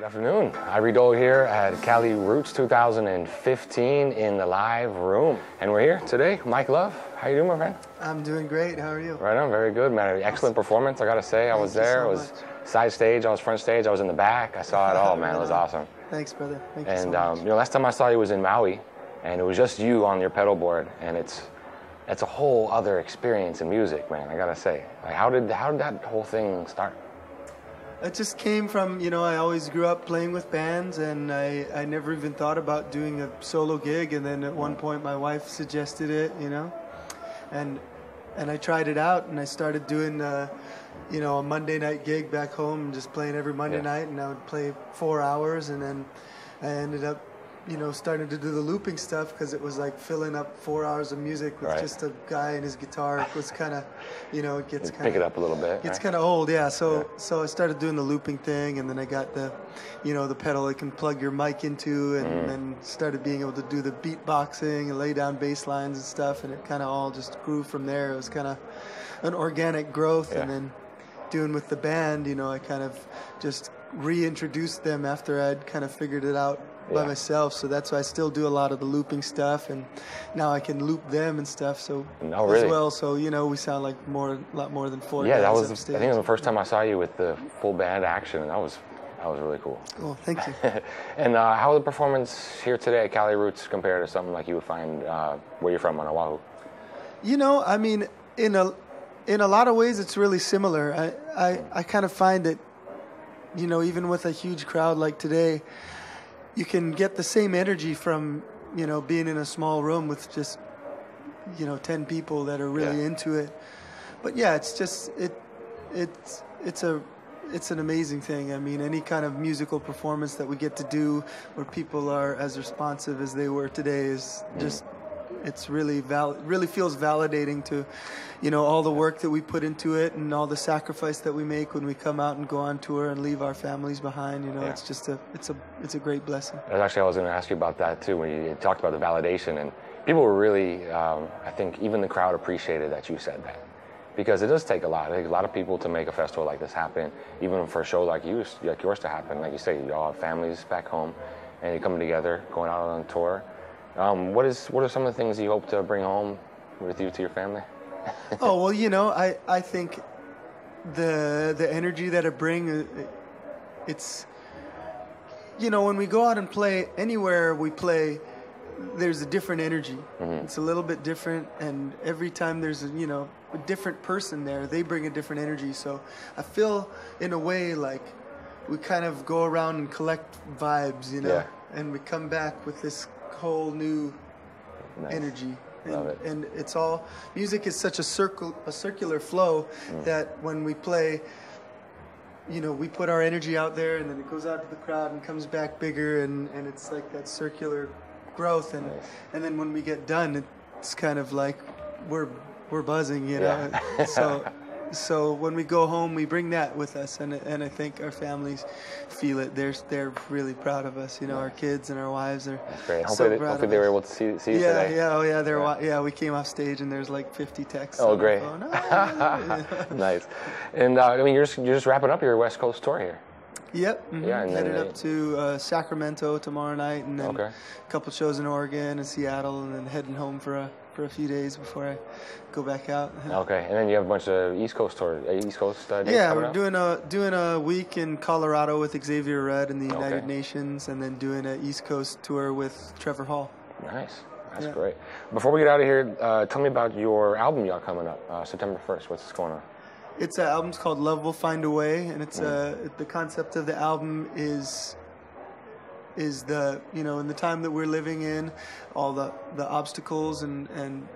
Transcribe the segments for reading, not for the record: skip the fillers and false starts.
Good afternoon. Ivory Dole here at Cali Roots 2015 in the live room. And we're here today. Mike Love, how you doing, my friend? I'm doing great. How are you? Right on, very good, man. Excellent performance, I gotta say. I was there. I was side stage, I was front stage, I was in the back. I saw it all, man. It was awesome. Thanks, brother. Thank you so And much. last time I saw you was in Maui, and it was just you on your pedal board, and it's a whole other experience in music, man. I gotta say. Like, how did that whole thing start? It just came from, I always grew up playing with bands, and I never even thought about doing a solo gig. And then at one point, my wife suggested it, and I tried it out, and I started doing, a Monday night gig back home, just playing every Monday night, and I would play 4 hours, and then I ended up, starting to do the looping stuff because it was like filling up 4 hours of music with just a guy and his guitar. It was kind of, it gets kind of... Pick it up a little bit. It's kind of old, yeah. So I started doing the looping thing, and then I got the, the pedal you can plug your mic into, and then started being able to do the beatboxing and lay down bass lines and stuff, and it kind of all just grew from there. It was kind of an organic growth, and then doing with the band, I kind of just reintroduced them after I'd kind of figured it out by myself. So that's why I still do a lot of the looping stuff, and now I can loop them and stuff. So as well. So we sound like a lot more than four. Yeah, that was. I think it was the first time I saw you with the full band action, and that was really cool. Cool, thank you. And how the performance here today at Cali Roots compare to something like you would find where you're from on Oahu? I mean, in a lot of ways, it's really similar. I kind of find that, even with a huge crowd like today, you can get the same energy from, being in a small room with just, 10 people that are really into it. But yeah, it's just, it's an amazing thing. I mean, any kind of musical performance that we get to do where people are as responsive as they were today is just, it's really feels validating to, all the work that we put into it and all the sacrifice that we make when we come out and go on tour and leave our families behind. It's just it's a great blessing. Actually, I was going to ask you about that too when you talked about the validation, and people were really, I think even the crowd appreciated that you said that, because it does take a lot. It takes a lot of people to make a festival like this happen, even for a show like yours to happen. Like you say, you all have families back home, and you're coming together, going out on tour. What are some of the things you hope to bring home with you to your family? Oh, well, I think the energy that it brings, it's, when we go out and play, anywhere we play, there's a different energy. It's a little bit different, and every time there's a different person there, they bring a different energy. So I feel, in a way, like we kind of go around and collect vibes, and we come back with this whole new energy. Love it. And it's all, music is such a circular flow that when we play, we put our energy out there, and then it goes out to the crowd and comes back bigger, and it's like that circular growth, and then when we get done, it's kind of like we're buzzing, So when we go home, we bring that with us, and I think our families feel it. They're really proud of us. Our kids and our wives are. That's great. Hopefully they were able to see you today. Yeah. We came off stage and there's like 50 texts. Oh, great. Nice. And you're just wrapping up your West Coast tour here. Yep. Yeah, headed up to Sacramento tomorrow night, and then a couple shows in Oregon and Seattle, and then heading home for a few days before I go back out. Okay, and then you have a bunch of East Coast dates we're doing a week in Colorado with Xavier Rudd in the United Nations, and then doing an East Coast tour with Trevor Hall. Nice. That's great. Before we get out of here, tell me about your album you got coming up, September 1st. What's going on? It's an album's called Love Will Find a Way, and it's the concept of the album is the, in the time that we're living in, all the obstacles and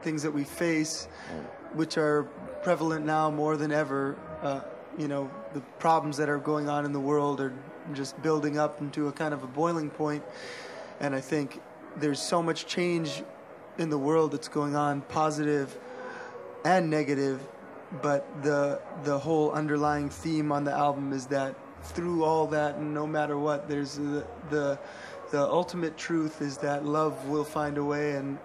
things that we face, which are prevalent now more than ever. The problems that are going on in the world are just building up into a kind of a boiling point, and I think there's so much change in the world that's going on, positive and negative. But the whole underlying theme on the album is that through all that, and no matter what, there's the the ultimate truth is that love will find a way, and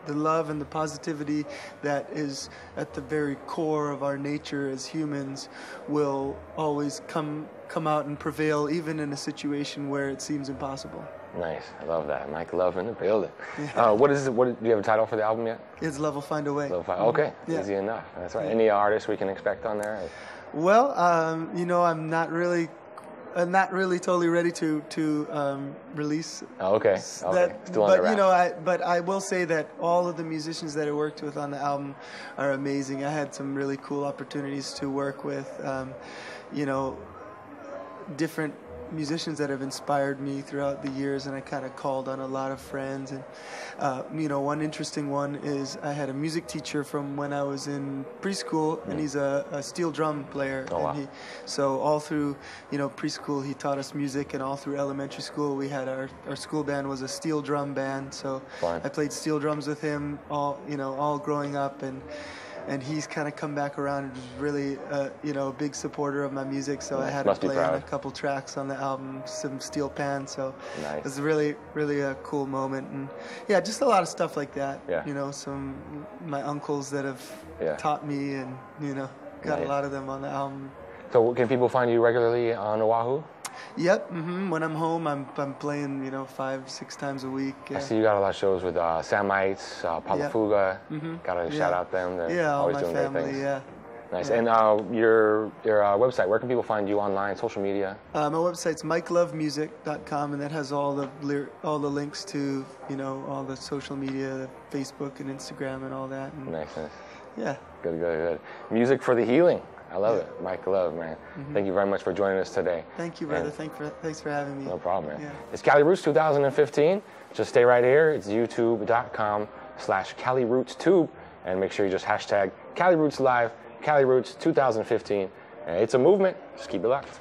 the love and the positivity that is at the very core of our nature as humans will always come out and prevail, even in a situation where it seems impossible. Nice. I love that. Mike Love in the building. What is it? Do you have a title for the album yet? It's Love Will Find a Way. Okay. Yeah. Easy enough. That's right. Any artists we can expect on there? Well, I'm not really totally ready to release. Okay. That, Still under wraps. But I will say that all of the musicians that I worked with on the album are amazing. I had some really cool opportunities to work with, different musicians that have inspired me throughout the years, and I kind of called on a lot of friends. And one interesting one is I had a music teacher from when I was in preschool, and he's a steel drum player. Oh, wow. And so all through preschool he taught us music, and all through elementary school we had our school band was a steel drum band. So Fun. I played steel drums with him all growing up, and he's kind of come back around and was really, a big supporter of my music. So I had to play on a couple tracks on the album, some steel pan. So nice. It was really, really a cool moment. And yeah, just a lot of stuff like that. Yeah. Some my uncles that have taught me, and got a lot of them on the album. So can people find you regularly on Oahu? Yep. When I'm home, I'm playing 5-6 times a week. Yeah. I see you got a lot of shows with Samites, Palafuga. Got to shout out them. They're always all my doing family. great things. Yeah. Nice. And your website, where can people find you online, social media? My website's mikelovemusic.com, and that has all the links to all the social media, Facebook and Instagram and all that. And Nice. yeah. Good. Music for the healing. I love it. Mike Love, man. Thank you very much for joining us today. Thank you, brother. Thanks for having me. No problem, man. Yeah. It's Cali Roots 2015. Just stay right here. It's youtube.com/CaliRootsTube. And make sure you just hashtag Cali Roots Live, Cali Roots 2015. And it's a movement. Just keep it locked.